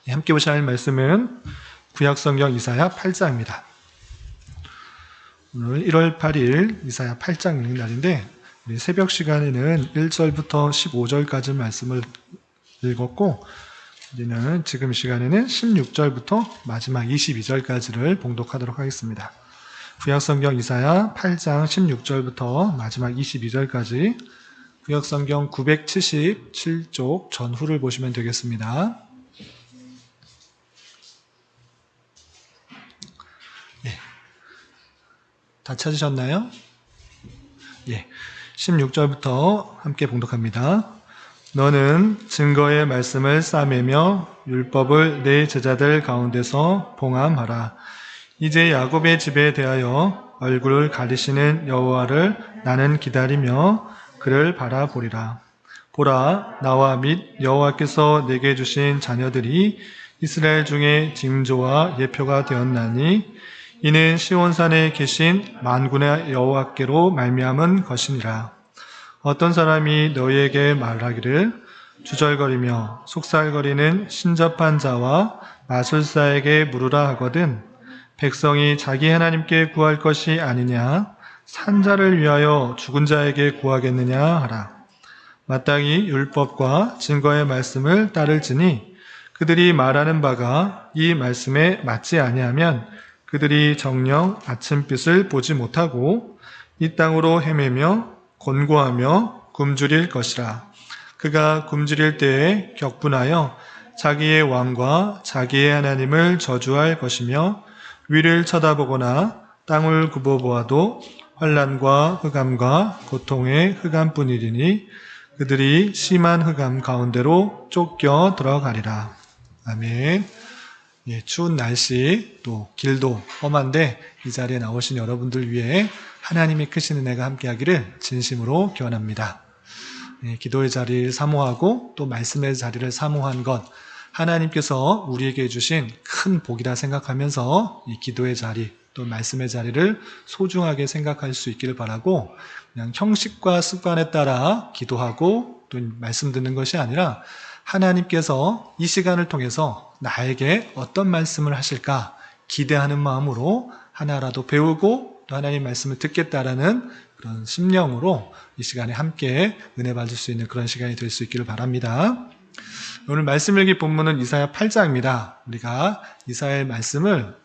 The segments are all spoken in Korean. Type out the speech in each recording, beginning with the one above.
함께 보실 말씀은 구약성경 이사야 8장입니다. 오늘 1월 8일 이사야 8장 읽는 날인데 우리 새벽 시간에는 1절부터 15절까지 말씀을 읽었고 우리는 지금 시간에는 16절부터 마지막 22절까지를 봉독하도록 하겠습니다. 구약성경 이사야 8장 16절부터 마지막 22절까지 구약성경 977쪽 전후를 보시면 되겠습니다. 다 찾으셨나요? 16절부터 함께 봉독합니다. 너는 증거의 말씀을 싸매며 율법을 내 제자들 가운데서 봉함하라. 이제 야곱의 집에 대하여 얼굴을 가리시는 여호와를 나는 기다리며 그를 바라보리라. 보라, 나와 및 여호와께서 내게 주신 자녀들이 이스라엘 중에 징조와 예표가 되었나니 이는 시온산에 계신 만군의 여호와께로 말미암은 것이니라. 어떤 사람이 너희에게 말하기를 주절거리며 속살거리는 신접한 자와 마술사에게 물으라 하거든 백성이 자기 하나님께 구할 것이 아니냐 산자를 위하여 죽은 자에게 구하겠느냐 하라. 마땅히 율법과 증거의 말씀을 따를지니 그들이 말하는 바가 이 말씀에 맞지 아니하면 그들이 정녕 아침빛을 보지 못하고 이 땅으로 헤매며 곤고하며 굶주릴 것이라. 그가 굶주릴 때에 격분하여 자기의 왕과 자기의 하나님을 저주할 것이며 위를 쳐다보거나 땅을 굽어보아도 환난과 흑암과 고통의 흑암뿐이리니 그들이 심한 흑암 가운데로 쫓겨 들어가리라. 아멘. 추운 날씨 또 길도 험한데 이 자리에 나오신 여러분들 위해 하나님의 크신 은혜가 함께하기를 진심으로 기원합니다. 기도의 자리를 사모하고 또 말씀의 자리를 사모한 것 하나님께서 우리에게 주신 큰 복이라 생각하면서 이 기도의 자리 또 말씀의 자리를 소중하게 생각할 수 있기를 바라고 그냥 형식과 습관에 따라 기도하고 또 말씀 듣는 것이 아니라 하나님께서 이 시간을 통해서 나에게 어떤 말씀을 하실까 기대하는 마음으로 하나라도 배우고 또 하나님 말씀을 듣겠다라는 그런 심령으로 이 시간에 함께 은혜 받을 수 있는 그런 시간이 될 수 있기를 바랍니다. 오늘 말씀 읽기 본문은 이사야 8장입니다. 우리가 이사야의 말씀을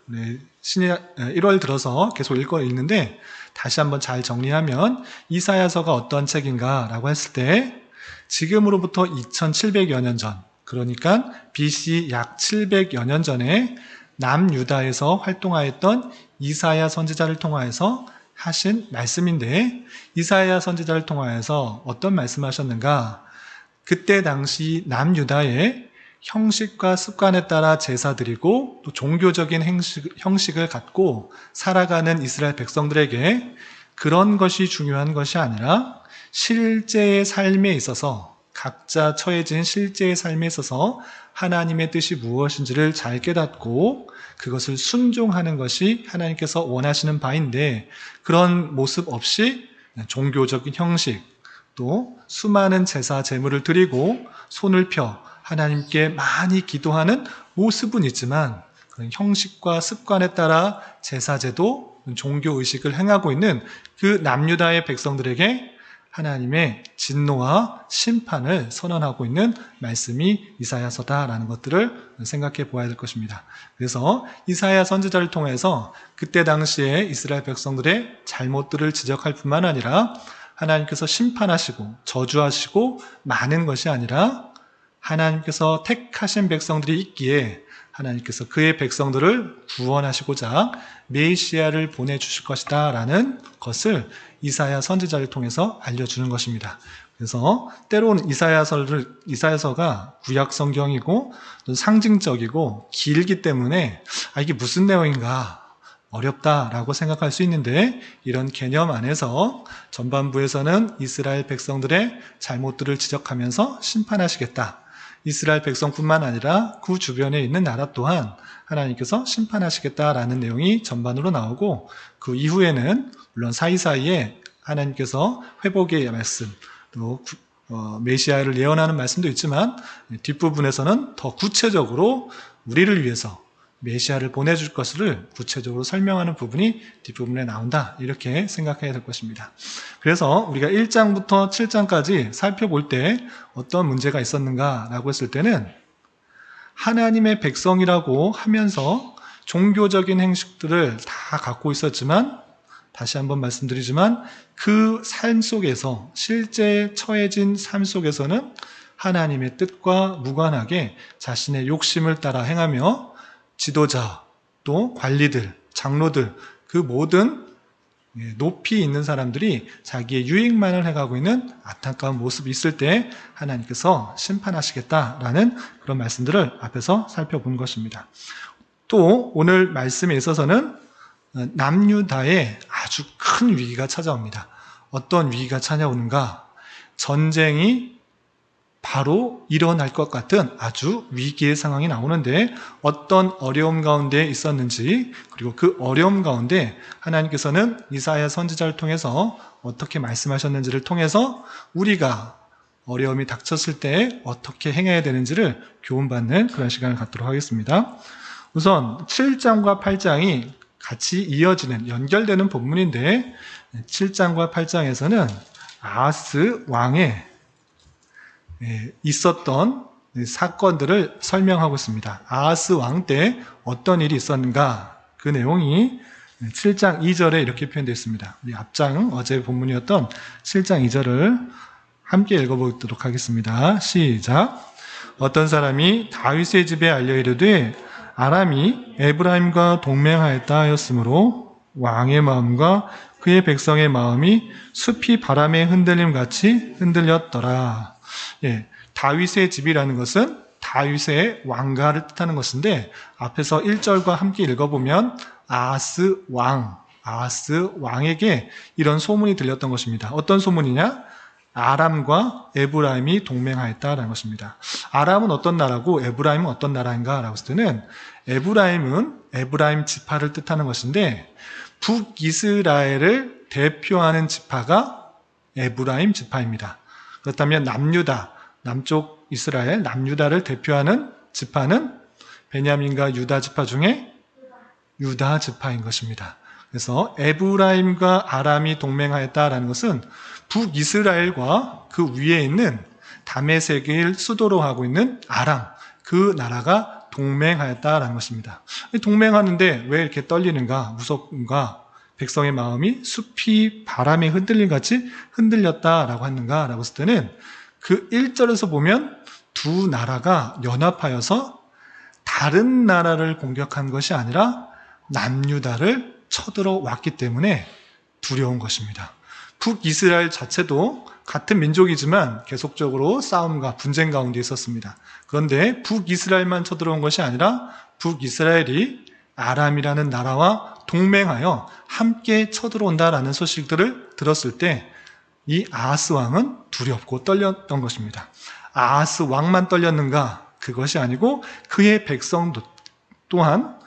1월 들어서 계속 읽는데 다시 한번 잘 정리하면 이사야서가 어떤 책인가 라고 했을 때 지금으로부터 2700여 년 전, 그러니까 BC 약 700여 년 전에 남유다에서 활동하였던 이사야 선지자를 통하여서 하신 말씀인데 이사야 선지자를 통하여서 어떤 말씀을 하셨는가? 그때 당시 남유다의 형식과 습관에 따라 제사 드리고 또 종교적인 형식을 갖고 살아가는 이스라엘 백성들에게 그런 것이 중요한 것이 아니라 실제의 삶에 있어서 각자 처해진 실제의 삶에 있어서 하나님의 뜻이 무엇인지를 잘 깨닫고 그것을 순종하는 것이 하나님께서 원하시는 바인데 그런 모습 없이 종교적인 형식 또 수많은 제사 제물을 드리고 손을 펴 하나님께 많이 기도하는 모습은 있지만 그런 형식과 습관에 따라 제사제도 종교의식을 행하고 있는 그 남유다의 백성들에게 하나님의 진노와 심판을 선언하고 있는 말씀이 이사야서다라는 것들을 생각해 보아야 될 것입니다. 그래서 이사야 선지자를 통해서 그때 당시에 이스라엘 백성들의 잘못들을 지적할 뿐만 아니라 하나님께서 심판하시고 저주하시고 많은 것이 아니라 하나님께서 택하신 백성들이 있기에 하나님께서 그의 백성들을 구원하시고자 메시아를 보내주실 것이다 라는 것을 이사야 선지자를 통해서 알려주는 것입니다. 그래서 때로는 이사야서가 구약 성경이고 상징적이고 길기 때문에 이게 무슨 내용인가 어렵다라고 생각할 수 있는데 이런 개념 안에서 전반부에서는 이스라엘 백성들의 잘못들을 지적하면서 심판하시겠다. 이스라엘 백성뿐만 아니라 그 주변에 있는 나라 또한 하나님께서 심판하시겠다라는 내용이 전반으로 나오고 그 이후에는 물론 사이사이에 하나님께서 회복의 말씀 또 메시아를 예언하는 말씀도 있지만 뒷부분에서는 더 구체적으로 우리를 위해서 메시아를 보내줄 것을 구체적으로 설명하는 부분이 뒷부분에 나온다. 이렇게 생각해야 될 것입니다. 그래서 우리가 1장부터 7장까지 살펴볼 때 어떤 문제가 있었는가라고 했을 때는 하나님의 백성이라고 하면서 종교적인 행식들을 다 갖고 있었지만 다시 한번 말씀드리지만 그 삶 속에서 실제 처해진 삶 속에서는 하나님의 뜻과 무관하게 자신의 욕심을 따라 행하며 지도자, 또 관리들, 장로들 그 모든 높이 있는 사람들이 자기의 유익만을 해가고 있는 안타까운 모습이 있을 때 하나님께서 심판하시겠다라는 그런 말씀들을 앞에서 살펴본 것입니다. 또 오늘 말씀에 있어서는 남유다에 아주 큰 위기가 찾아옵니다. 어떤 위기가 찾아오는가? 전쟁이 바로 일어날 것 같은 아주 위기의 상황이 나오는데 어떤 어려움 가운데 있었는지, 그리고 그 어려움 가운데 하나님께서는 이사야 선지자를 통해서 어떻게 말씀하셨는지를 통해서 우리가 어려움이 닥쳤을 때 어떻게 행해야 되는지를 교훈받는 그런 시간을 갖도록 하겠습니다. 우선 7장과 8장이 같이 이어지는, 연결되는 본문인데 7장과 8장에서는 아하스 왕의 있었던 사건들을 설명하고 있습니다. 아하스 왕 때 어떤 일이 있었는가? 그 내용이 7장 2절에 이렇게 표현되어 있습니다. 우리 앞장 어제 본문이었던 7장 2절을 함께 읽어보도록 하겠습니다. 시작. 어떤 사람이 다윗의 집에 알려 이르되 아람이 에브라임과 동맹하였다 하였으므로 왕의 마음과 그의 백성의 마음이 숲이 바람에 흔들림 같이 흔들렸더라. 다윗의 집이라는 것은 다윗의 왕가를 뜻하는 것인데 앞에서 1절과 함께 읽어보면 아하스 왕에게 이런 소문이 들렸던 것입니다. 어떤 소문이냐? 아람과 에브라임이 동맹하였다라는 것입니다. 아람은 어떤 나라고 에브라임은 어떤 나라인가? 라고 했을 때는 에브라임은 에브라임 지파를 뜻하는 것인데 북이스라엘을 대표하는 지파가 에브라임 지파입니다. 그렇다면 남유다, 남쪽 이스라엘, 남유다를 대표하는 지파는 베냐민과 유다 지파 중에 유다 지파인 것입니다. 그래서 에브라임과 아람이 동맹하였다라는 것은 북이스라엘과 그 위에 있는 다메섹을 수도로 하고 있는 아람, 그 나라가 동맹하였다라는 것입니다. 동맹하는데 왜 이렇게 떨리는가, 무섭는가? 백성의 마음이 숲이 바람에 흔들림 같이 흔들렸다라고 하는가라고 했을 때는 그 1절에서 보면 두 나라가 연합하여서 다른 나라를 공격한 것이 아니라 남유다를 쳐들어왔기 때문에 두려운 것입니다. 북이스라엘 자체도 같은 민족이지만 계속적으로 싸움과 분쟁 가운데 있었습니다. 그런데 북이스라엘만 쳐들어온 것이 아니라 북이스라엘이 아람이라는 나라와 동맹하여 함께 쳐들어온다라는 소식들을 들었을 때 이 아하스 왕은 두렵고 떨렸던 것입니다. 아하스 왕만 떨렸는가? 그것이 아니고 그의 백성도 또한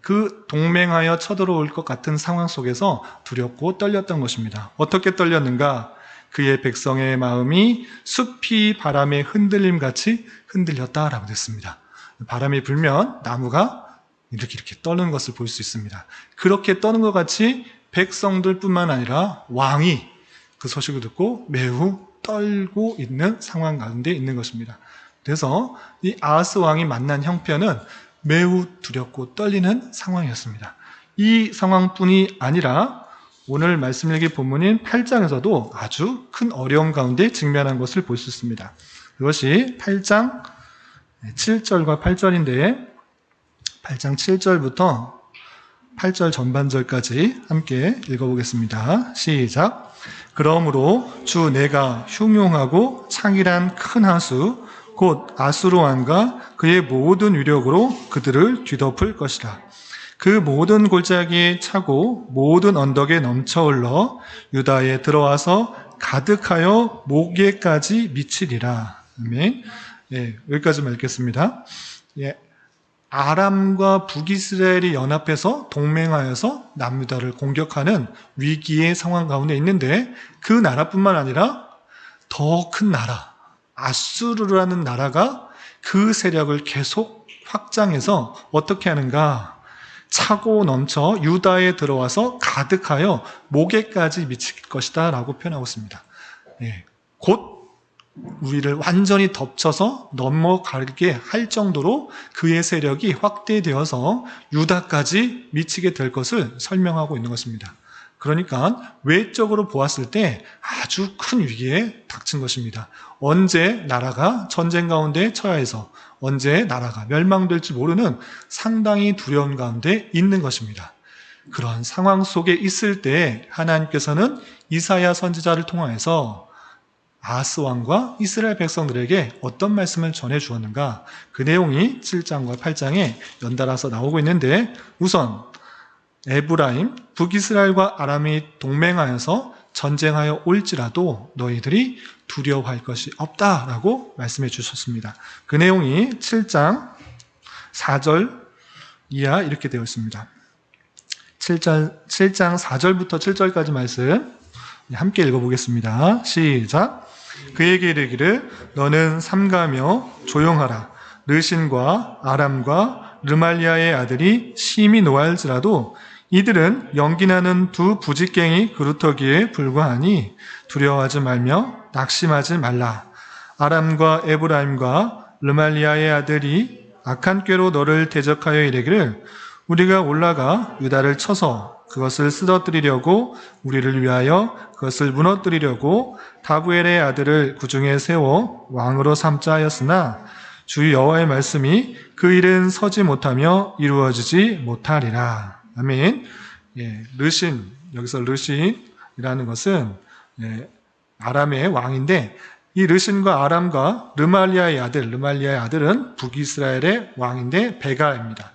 그 동맹하여 쳐들어올 것 같은 상황 속에서 두렵고 떨렸던 것입니다. 어떻게 떨렸는가? 그의 백성의 마음이 숲이 바람에 흔들림같이 흔들렸다라고 됐습니다. 바람이 불면 나무가 이렇게 떠는 것을 볼 수 있습니다. 그렇게 떠는 것 같이 백성들뿐만 아니라 왕이 그 소식을 듣고 매우 떨고 있는 상황 가운데 있는 것입니다. 그래서 이 아하스 왕이 만난 형편은 매우 두렵고 떨리는 상황이었습니다. 이 상황뿐이 아니라 오늘 말씀 읽기 본문인 8장에서도 아주 큰 어려움 가운데 직면한 것을 볼 수 있습니다. 그것이 8장 7절과 8절인데 8장 7절부터 8절 전반절까지 함께 읽어보겠습니다. 시작. 그러므로 주 내가 흉용하고 창일한 큰 하수 곧 아수르 왕과 그의 모든 위력으로 그들을 뒤덮을 것이라. 그 모든 골짜기에 차고 모든 언덕에 넘쳐 흘러 유다에 들어와서 가득하여 목에까지 미치리라. 아멘. 여기까지만 읽겠습니다. 아람과 북이스라엘이 연합해서 동맹하여서 남유다를 공격하는 위기의 상황 가운데 있는데 그 나라뿐만 아니라 더 큰 나라, 아수르라는 나라가 그 세력을 계속 확장해서 어떻게 하는가? 차고 넘쳐 유다에 들어와서 가득하여 목에까지 미칠 것이다 라고 표현하고 있습니다. 곧 우리를 완전히 덮쳐서 넘어가게 할 정도로 그의 세력이 확대되어서 유다까지 미치게 될 것을 설명하고 있는 것입니다. 그러니까 외적으로 보았을 때 아주 큰 위기에 닥친 것입니다. 언제 나라가 전쟁 가운데 처해서 언제 나라가 멸망될지 모르는 상당히 두려운 가운데 있는 것입니다. 그런 상황 속에 있을 때 하나님께서는 이사야 선지자를 통하여서 아하스 왕과 이스라엘 백성들에게 어떤 말씀을 전해 주었는가? 그 내용이 7장과 8장에 연달아서 나오고 있는데, 우선 에브라임, 북이스라엘과 아람이 동맹하여서 전쟁하여 올지라도 너희들이 두려워할 것이 없다라고 말씀해 주셨습니다. 그 내용이 7장 4절 이하 이렇게 되어 있습니다. 7장 4절부터 7절까지 말씀 함께 읽어보겠습니다. 시작. 그에게 이르기를 너는 삼가며 조용하라. 르신과 아람과 르말리아의 아들이 심히 노할지라도 이들은 연기나는 두 부직갱이 그루터기에 불과하니 두려워하지 말며 낙심하지 말라. 아람과 에브라임과 르말리아의 아들이 악한 꾀로 너를 대적하여 이르기를 우리가 올라가 유다를 쳐서 그것을 쓰러뜨리려고 우리를 위하여 그것을 무너뜨리려고 다부엘의 아들을 그중에 세워 왕으로 삼자 하였으나 주 여호와의 말씀이 그 일은 서지 못하며 이루어지지 못하리라. 아멘. 르신, 여기서 르신이라는 것은 아람의 왕인데 이 르신과 아람과 르말리아의 아들은 북이스라엘의 왕인데 베가입니다.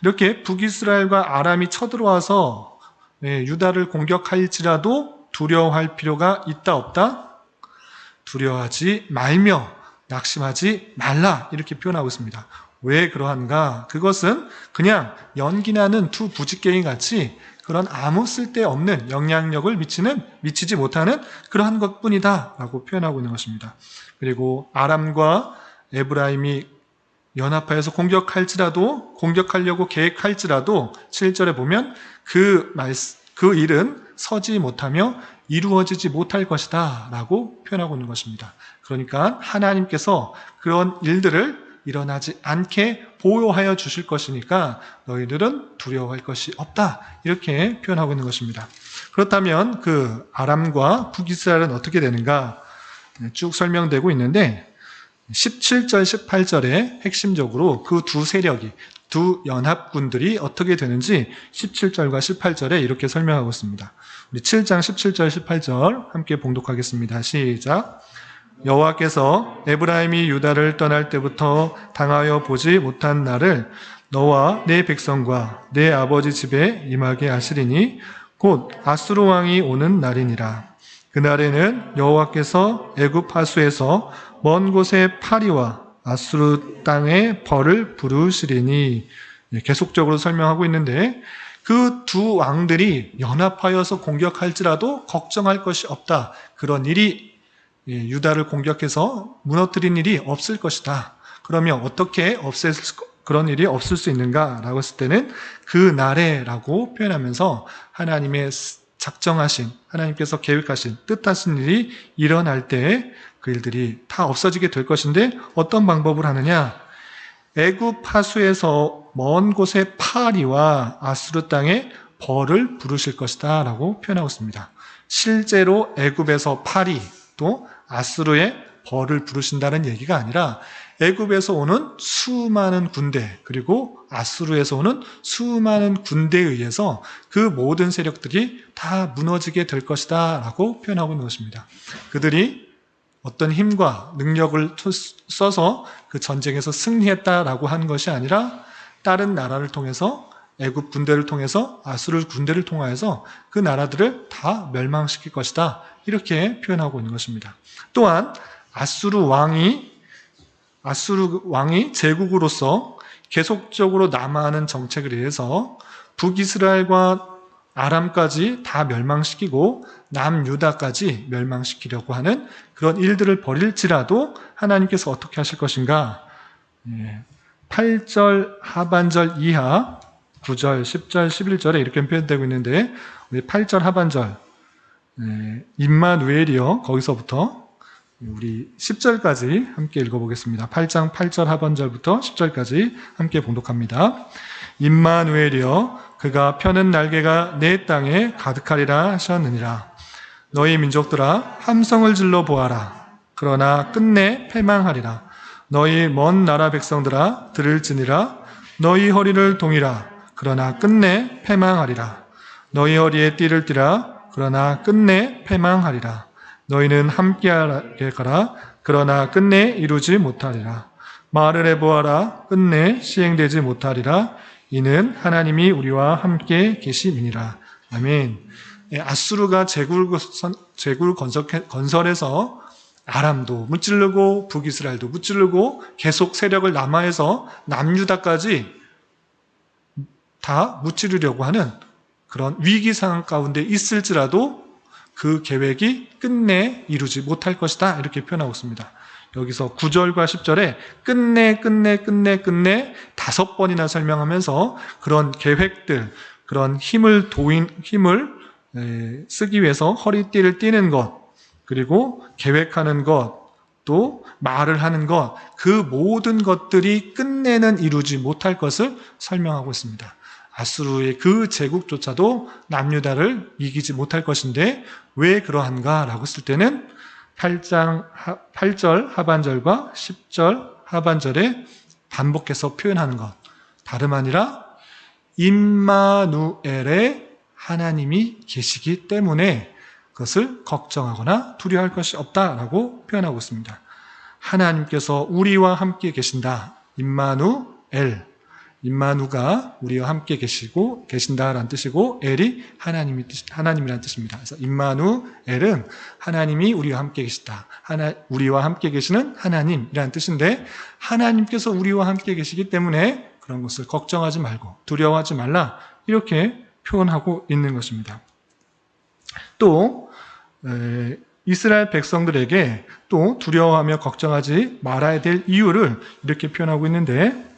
이렇게 북이스라엘과 아람이 쳐들어와서 유다를 공격할지라도 두려워할 필요가 있다 없다? 두려워하지 말며 낙심하지 말라 이렇게 표현하고 있습니다. 왜 그러한가? 그것은 그냥 연기나는 두 부직갱이 같이 그런 아무 쓸데없는 영향력을 미치지 못하는 그러한 것뿐이다 라고 표현하고 있는 것입니다. 그리고 아람과 에브라임이 연합하여서 공격하려고 계획할지라도 7절에 보면 그 일은 서지 못하며 이루어지지 못할 것이다 라고 표현하고 있는 것입니다. 그러니까 하나님께서 그런 일들을 일어나지 않게 보호하여 주실 것이니까 너희들은 두려워할 것이 없다 이렇게 표현하고 있는 것입니다. 그렇다면 그 아람과 북이스라엘은 어떻게 되는가 쭉 설명되고 있는데 17절, 18절에 핵심적으로 그 두 세력이 두 연합군들이 어떻게 되는지 17절과 18절에 이렇게 설명하고 있습니다. 우리 7장 17절, 18절 함께 봉독하겠습니다. 시작. 여호와께서 에브라임이 유다를 떠날 때부터 당하여 보지 못한 날을 너와 내 백성과 내 아버지 집에 임하게 하시리니 곧 아수르 왕이 오는 날이니라. 그날에는 여호와께서 애굽 하수에서 먼 곳에 파리와 아수르 땅에 벌을 부르시리니 계속적으로 설명하고 있는데 그 두 왕들이 연합하여서 공격할지라도 걱정할 것이 없다. 그런 일이 유다를 공격해서 무너뜨린 일이 없을 것이다. 그러면 어떻게 그런 일이 없을 수 있는가라고 했을 때는 그 날에라고 표현하면서 하나님의 작정하신, 하나님께서 계획하신, 뜻하신 일이 일어날 때 그 일들이 다 없어지게 될 것인데 어떤 방법을 하느냐? 애굽 하수에서 먼 곳의 파리와 아수르 땅에 벌을 부르실 것이다 라고 표현하고 있습니다. 실제로 애굽에서 파리 또 아수르의 벌을 부르신다는 얘기가 아니라 애굽에서 오는 수많은 군대 그리고 아수르에서 오는 수많은 군대에 의해서 그 모든 세력들이 다 무너지게 될 것이다 라고 표현하고 있는 것입니다. 그들이 어떤 힘과 능력을 써서 그 전쟁에서 승리했다라고 하는 것이 아니라 다른 나라를 통해서 애굽 군대를 통해서 아수르 군대를 통하여서 그 나라들을 다 멸망시킬 것이다 이렇게 표현하고 있는 것입니다. 또한 아수르 왕이 제국으로서 계속적으로 남아하는 정책을 위해서 북이스라엘과 아람까지 다 멸망시키고 남유다까지 멸망시키려고 하는 그런 일들을 벌일지라도 하나님께서 어떻게 하실 것인가? 8절 하반절 이하 9절, 10절, 11절에 이렇게 표현되고 있는데 우리 8절 하반절 임마누엘이요, 거기서부터 우리 10절까지 함께 읽어보겠습니다. 8장 8절 하반절부터 10절까지 함께 봉독합니다. 임마누엘이여, 그가 펴는 날개가 내 땅에 가득하리라 하셨느니라. 너희 민족들아, 함성을 질러 보아라. 그러나 끝내 패망하리라. 너희 먼 나라 백성들아, 들을지니라. 너희 허리를 동이라. 그러나 끝내 패망하리라. 너희 허리에 띠를 띠라. 그러나 끝내 패망하리라. 너희는 함께하게 가라. 그러나 끝내 이루지 못하리라. 말을 해보아라. 끝내 시행되지 못하리라. 이는 하나님이 우리와 함께 계심이니라. 아멘. 아수르가 제굴 건설해서 아람도 무찌르고 북이스라엘도 무찌르고 계속 세력을 남하해서 남유다까지 다 무찌르려고 하는 그런 위기 상황 가운데 있을지라도 그 계획이 끝내 이루지 못할 것이다, 이렇게 표현하고 있습니다. 여기서 9절과 10절에 끝내 5번이나 설명하면서 그런 계획들, 그런 힘을 쓰기 위해서 허리띠를 띠는 것, 그리고 계획하는 것, 또 말을 하는 것, 그 모든 것들이 끝내는 이루지 못할 것을 설명하고 있습니다. 아수르의 그 제국조차도 남유다를 이기지 못할 것인데 왜 그러한가라고 했을 때는 8절 하반절과 10절 하반절에 반복해서 표현하는 것, 다름 아니라 임마누엘의 하나님이 계시기 때문에 그것을 걱정하거나 두려워할 것이 없다라고 표현하고 있습니다. 하나님께서 우리와 함께 계신다. 임마누엘, 임마누가 우리와 함께 계신다라는 뜻이고, 엘이 하나님이라는 뜻입니다. 그래서 임마누엘은 하나님이 우리와 함께 계시다. 우리와 함께 계시는 하나님이라는 뜻인데, 하나님께서 우리와 함께 계시기 때문에 그런 것을 걱정하지 말고 두려워하지 말라, 이렇게 표현하고 있는 것입니다. 또 이스라엘 백성들에게 또 두려워하며 걱정하지 말아야 될 이유를 이렇게 표현하고 있는데,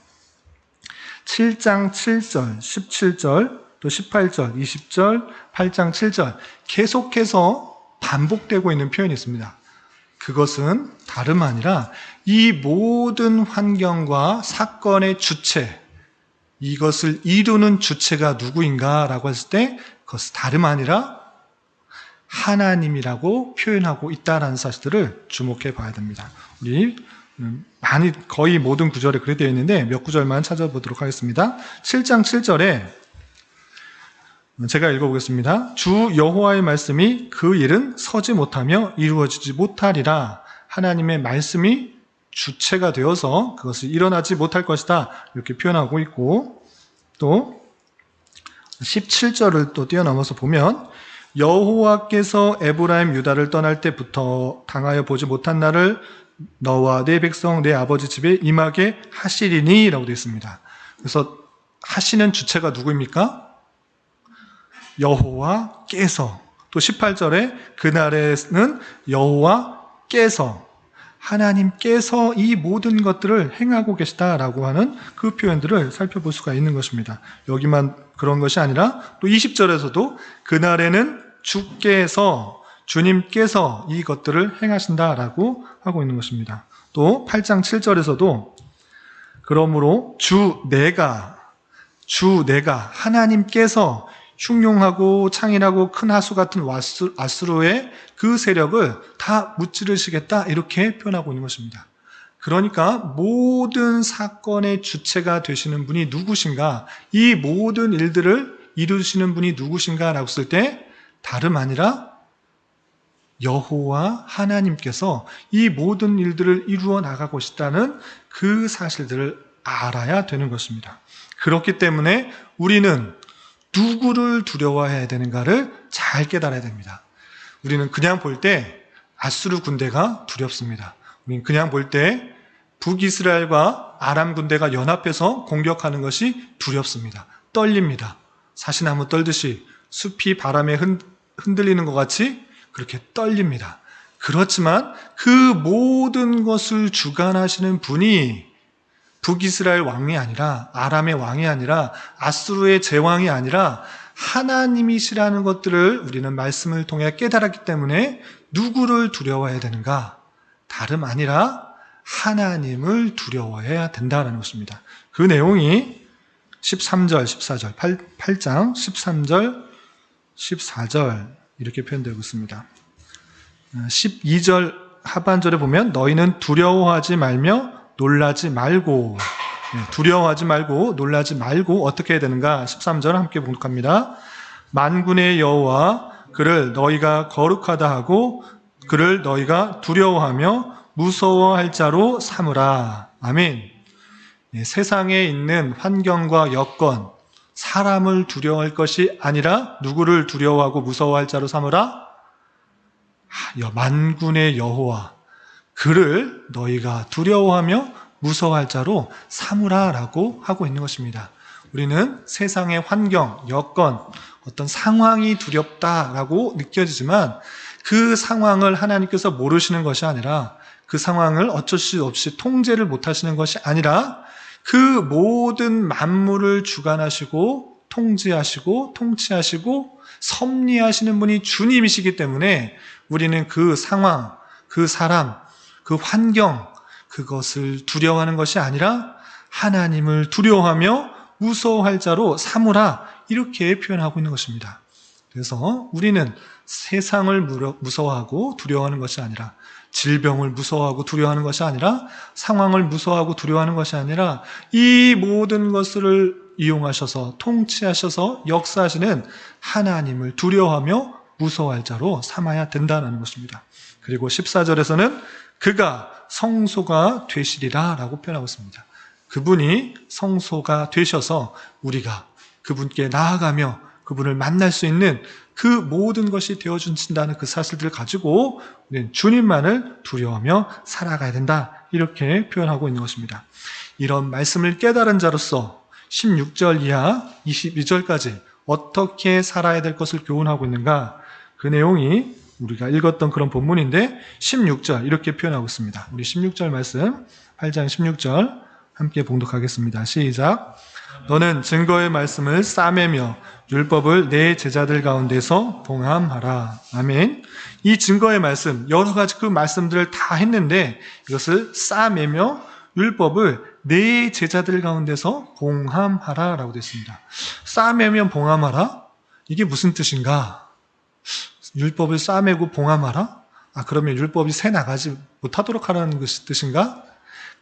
7장 7절, 17절, 또 18절, 20절, 8장 7절 계속해서 반복되고 있는 표현이 있습니다. 그것은 다름 아니라 이 모든 환경과 사건의 주체, 이것을 이루는 주체가 누구인가라고 했을 때 그것은 다름 아니라 하나님이라고 표현하고 있다는 사실들을 주목해 봐야 됩니다. 우리 거의 모든 구절에 그렇게 되어 있는데 몇 구절만 찾아보도록 하겠습니다. 7장 7절에 제가 읽어보겠습니다. 주 여호와의 말씀이 그 일은 서지 못하며 이루어지지 못하리라. 하나님의 말씀이 주체가 되어서 그것이 일어나지 못할 것이다, 이렇게 표현하고 있고, 또 17절을 또 뛰어넘어서 보면 여호와께서 에브라임 유다를 떠날 때부터 당하여 보지 못한 날을 너와 내 백성 내 아버지 집에 임하게 하시리니 라고 되어 있습니다. 그래서 하시는 주체가 누구입니까? 여호와께서. 또 18절에 그날에는 여호와께서, 하나님께서 이 모든 것들을 행하고 계시다라고 하는 그 표현들을 살펴볼 수가 있는 것입니다. 여기만 그런 것이 아니라 또 20절에서도 그날에는 주님께서 이것들을 행하신다라고 하고 있는 것입니다. 또 8장 7절에서도 그러므로 주 내가 하나님께서 흉용하고 창이라고 큰 하수 같은 아수르의 그 세력을 다 무찌르시겠다, 이렇게 표현하고 있는 것입니다. 그러니까 모든 사건의 주체가 되시는 분이 누구신가, 이 모든 일들을 이루시는 분이 누구신가라고 했을 때 다름 아니라 여호와 하나님께서 이 모든 일들을 이루어 나가고 있다는 그 사실들을 알아야 되는 것입니다. 그렇기 때문에 우리는 누구를 두려워해야 되는가를 잘 깨달아야 됩니다. 우리는 그냥 볼 때 아수르 군대가 두렵습니다. 우리는 그냥 볼 때 북이스라엘과 아람 군대가 연합해서 공격하는 것이 두렵습니다. 떨립니다. 사시나무 떨듯이 숲이 바람에 흔들리는 것 같이 그렇게 떨립니다. 그렇지만 그 모든 것을 주관하시는 분이 북이스라엘 왕이 아니라, 아람의 왕이 아니라, 아수르의 제왕이 아니라 하나님이시라는 것들을 우리는 말씀을 통해 깨달았기 때문에 누구를 두려워해야 되는가? 다름 아니라 하나님을 두려워해야 된다는 것입니다. 그 내용이 13절, 14절, 8장 13절, 14절 이렇게 표현되고 있습니다. 12절 하반절에 보면 너희는 두려워하지 말며 놀라지 말고, 두려워하지 말고 놀라지 말고 어떻게 해야 되는가? 13절 함께 봉독합니다. 만군의 여호와 그를 너희가 거룩하다 하고 그를 너희가 두려워하며 무서워할 자로 삼으라. 아멘. 세상에 있는 환경과 여건, 사람을 두려워할 것이 아니라 누구를 두려워하고 무서워할 자로 삼으라? 만군의 여호와 그를 너희가 두려워하며 무서워할 자로 삼으라 라고 하고 있는 것입니다. 우리는 세상의 환경, 여건, 어떤 상황이 두렵다라고 느껴지지만 그 상황을 하나님께서 모르시는 것이 아니라, 그 상황을 어쩔 수 없이 통제를 못하시는 것이 아니라 그 모든 만물을 주관하시고 통제하시고 통치하시고 섭리하시는 분이 주님이시기 때문에 우리는 그 상황, 그 사람, 그 환경, 그것을 두려워하는 것이 아니라 하나님을 두려워하며 무서워할 자로 삼으라, 이렇게 표현하고 있는 것입니다. 그래서 우리는 세상을 무서워하고 두려워하는 것이 아니라, 질병을 무서워하고 두려워하는 것이 아니라, 상황을 무서워하고 두려워하는 것이 아니라 이 모든 것을 이용하셔서 통치하셔서 역사하시는 하나님을 두려워하며 무서워할 자로 삼아야 된다는 것입니다. 그리고 14절에서는 그가 성소가 되시리라 라고 표현하고 있습니다. 그분이 성소가 되셔서 우리가 그분께 나아가며 그분을 만날 수 있는 그 모든 것이 되어주신다는 그 사실들을 가지고 우리는 주님만을 두려워하며 살아가야 된다, 이렇게 표현하고 있는 것입니다. 이런 말씀을 깨달은 자로서 16절 이하 22절까지 어떻게 살아야 될 것을 교훈하고 있는가, 그 내용이 우리가 읽었던 그런 본문인데 16절 이렇게 표현하고 있습니다. 우리 16절 말씀 8장 16절 함께 봉독하겠습니다. 시작. 너는 증거의 말씀을 싸매며 율법을 내 제자들 가운데서 봉함하라. 아멘. 이 증거의 말씀, 여러 가지 그 말씀들을 다 했는데 이것을 싸매며 율법을 내 제자들 가운데서 봉함하라 라고 되어 있습니다. 싸매며 봉함하라? 이게 무슨 뜻인가? 율법을 싸매고 봉함하라? 그러면 율법이 새 나가지 못하도록 하라는 뜻인가?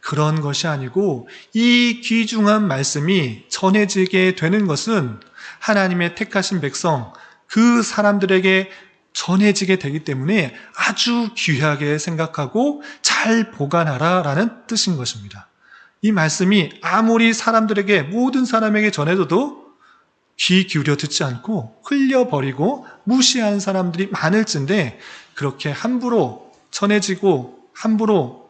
그런 것이 아니고, 이 귀중한 말씀이 전해지게 되는 것은 하나님의 택하신 백성, 그 사람들에게 전해지게 되기 때문에 아주 귀하게 생각하고 잘 보관하라라는 뜻인 것입니다. 이 말씀이 아무리 사람들에게, 모든 사람에게 전해져도 귀 기울여 듣지 않고 흘려버리고 무시하는 사람들이 많을진데, 그렇게 함부로 전해지고 함부로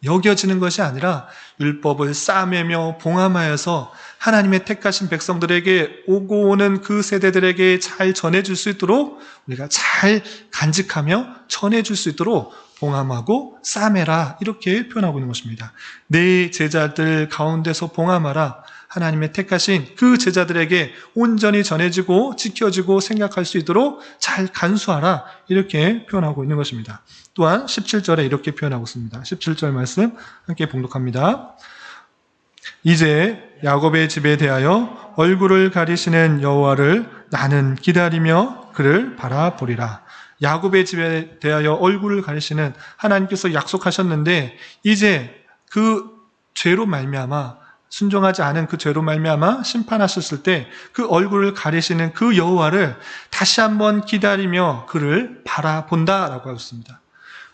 여겨지는 것이 아니라 율법을 싸매며 봉함하여서 하나님의 택하신 백성들에게, 오고 오는 그 세대들에게 잘 전해줄 수 있도록 우리가 잘 간직하며 전해줄 수 있도록 봉함하고 싸매라, 이렇게 표현하고 있는 것입니다. 내 제자들 가운데서 봉함하라. 하나님의 택하신 그 제자들에게 온전히 전해지고 지켜지고 생각할 수 있도록 잘 간수하라, 이렇게 표현하고 있는 것입니다. 또한 17절에 이렇게 표현하고 있습니다. 17절 말씀 함께 봉독합니다. 이제 야곱의 집에 대하여 얼굴을 가리시는 여호와를 나는 기다리며 그를 바라보리라. 야곱의 집에 대하여 얼굴을 가리시는 하나님께서 약속하셨는데, 이제 그 죄로 말미암아, 순종하지 않은 그 죄로 말미암아 심판하셨을 때 그 얼굴을 가리시는 그 여호와를 다시 한번 기다리며 그를 바라본다라고 하고 있습니다.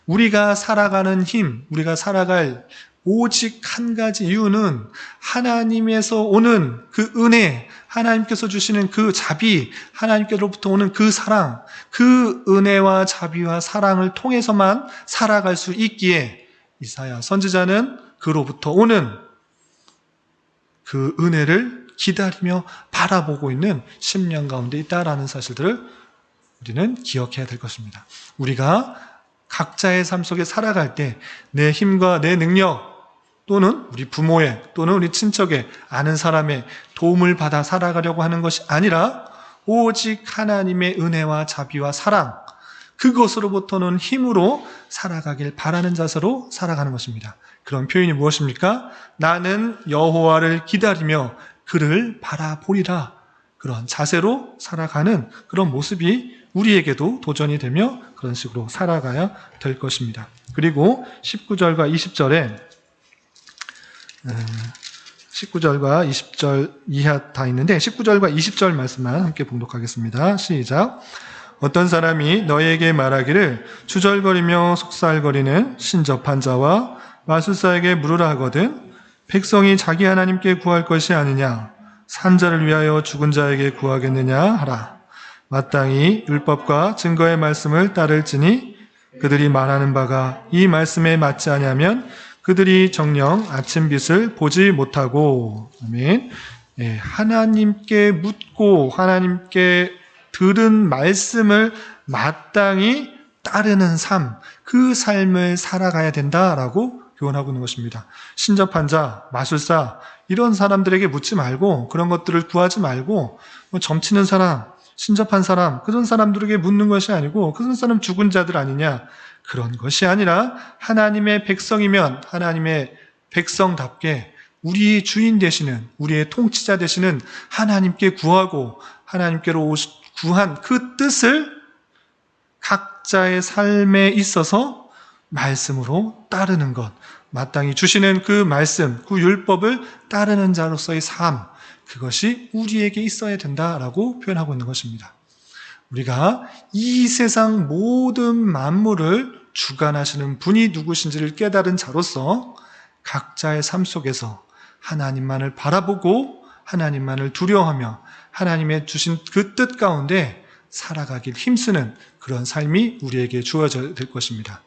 우리가 살아가는 힘, 우리가 살아갈 오직 한 가지 이유는 하나님에서 오는 그 은혜, 하나님께서 주시는 그 자비, 하나님께로부터 오는 그 사랑, 그 은혜와 자비와 사랑을 통해서만 살아갈 수 있기에 이사야 선지자는 그로부터 오는 그 은혜를 기다리며 바라보고 있는 심령 가운데 있다라는 사실들을 우리는 기억해야 될 것입니다. 우리가 각자의 삶 속에 살아갈 때 내 힘과 내 능력 또는 우리 부모의 또는 우리 친척의 아는 사람의 도움을 받아 살아가려고 하는 것이 아니라 오직 하나님의 은혜와 자비와 사랑, 그것으로부터는 힘으로 살아가길 바라는 자세로 살아가는 것입니다. 그런 표현이 무엇입니까? 나는 여호와를 기다리며 그를 바라보리라. 그런 자세로 살아가는 그런 모습이 우리에게도 도전이 되며 그런 식으로 살아가야 될 것입니다. 그리고 19절과 20절에 19절과 20절 이하 다 있는데 19절과 20절 말씀만 함께 봉독하겠습니다. 시작. 어떤 사람이 너희에게 말하기를 주절거리며 속살거리는 신접한 자와 마술사에게 물으라 하거든 백성이 자기 하나님께 구할 것이 아니냐 산자를 위하여 죽은 자에게 구하겠느냐 하라. 마땅히 율법과 증거의 말씀을 따를지니 그들이 말하는 바가 이 말씀에 맞지 아니하면 그들이 정녕 아침빛을 보지 못하고. 아멘. 하나님께 묻고 하나님께 들은 말씀을 마땅히 따르는 삶, 그 삶을 살아가야 된다라고 교훈하고 있는 것입니다. 신접한 자, 마술사 이런 사람들에게 묻지 말고 그런 것들을 구하지 말고 점치는 사람, 신접한 사람 그런 사람들에게 묻는 것이 아니고 그런 사람 죽은 자들 아니냐 그런 것이 아니라 하나님의 백성이면 하나님의 백성답게 우리의 주인 되시는 우리의 통치자 되시는 하나님께 구하고 하나님께로 구한 그 뜻을 각자의 삶에 있어서 말씀으로 따르는 것, 마땅히 주시는 그 말씀, 그 율법을 따르는 자로서의 삶, 그것이 우리에게 있어야 된다라고 표현하고 있는 것입니다. 우리가 이 세상 모든 만물을 주관하시는 분이 누구신지를 깨달은 자로서 각자의 삶 속에서 하나님만을 바라보고 하나님만을 두려워하며 하나님의 주신 그 뜻 가운데 살아가길 힘쓰는 그런 삶이 우리에게 주어져야 될 것입니다.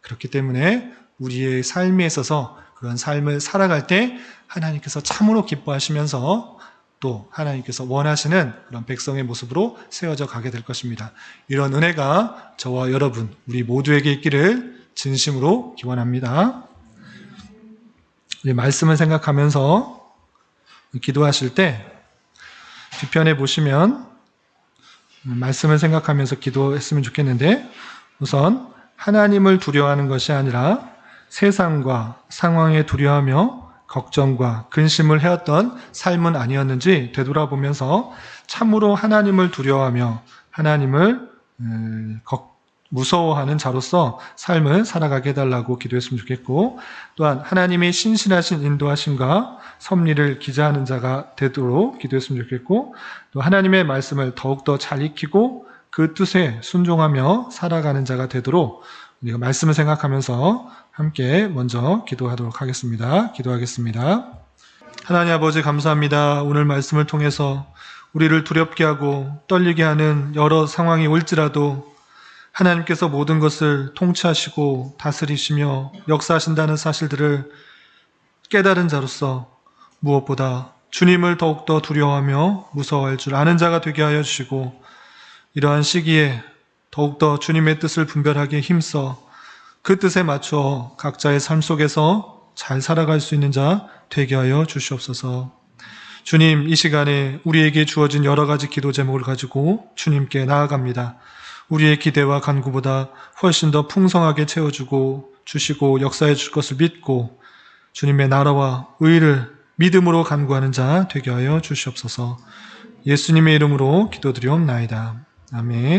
그렇기 때문에 우리의 삶에 있어서 그런 삶을 살아갈 때 하나님께서 참으로 기뻐하시면서 또 하나님께서 원하시는 그런 백성의 모습으로 세워져 가게 될 것입니다. 이런 은혜가 저와 여러분, 우리 모두에게 있기를 진심으로 기원합니다. 말씀을 생각하면서 기도하실 때 뒤편에 보시면 말씀을 생각하면서 기도했으면 좋겠는데 우선 하나님을 두려워하는 것이 아니라 세상과 상황에 두려워하며 걱정과 근심을 해왔던 삶은 아니었는지 되돌아보면서 참으로 하나님을 두려워하며 하나님을 무서워하는 자로서 삶을 살아가게 해달라고 기도했으면 좋겠고 또한 하나님의 신실하신 인도하심과 섭리를 기자하는 자가 되도록 기도했으면 좋겠고 또 하나님의 말씀을 더욱더 잘 익히고 그 뜻에 순종하며 살아가는 자가 되도록 우리가 말씀을 생각하면서 함께 먼저 기도하도록 하겠습니다. 기도하겠습니다. 하나님 아버지 감사합니다. 오늘 말씀을 통해서 우리를 두렵게 하고 떨리게 하는 여러 상황이 올지라도 하나님께서 모든 것을 통치하시고 다스리시며 역사하신다는 사실들을 깨달은 자로서 무엇보다 주님을 더욱더 두려워하며 무서워할 줄 아는 자가 되게 하여 주시고 이러한 시기에 더욱더 주님의 뜻을 분별하기에 힘써 그 뜻에 맞춰 각자의 삶 속에서 잘 살아갈 수 있는 자 되게 하여 주시옵소서. 주님, 이 시간에 우리에게 주어진 여러 가지 기도 제목을 가지고 주님께 나아갑니다. 우리의 기대와 간구보다 훨씬 더 풍성하게 채워주고 주시고 역사해 줄 것을 믿고 주님의 나라와 의를 믿음으로 간구하는 자 되게 하여 주시옵소서. 예수님의 이름으로 기도드리옵나이다. 아멘.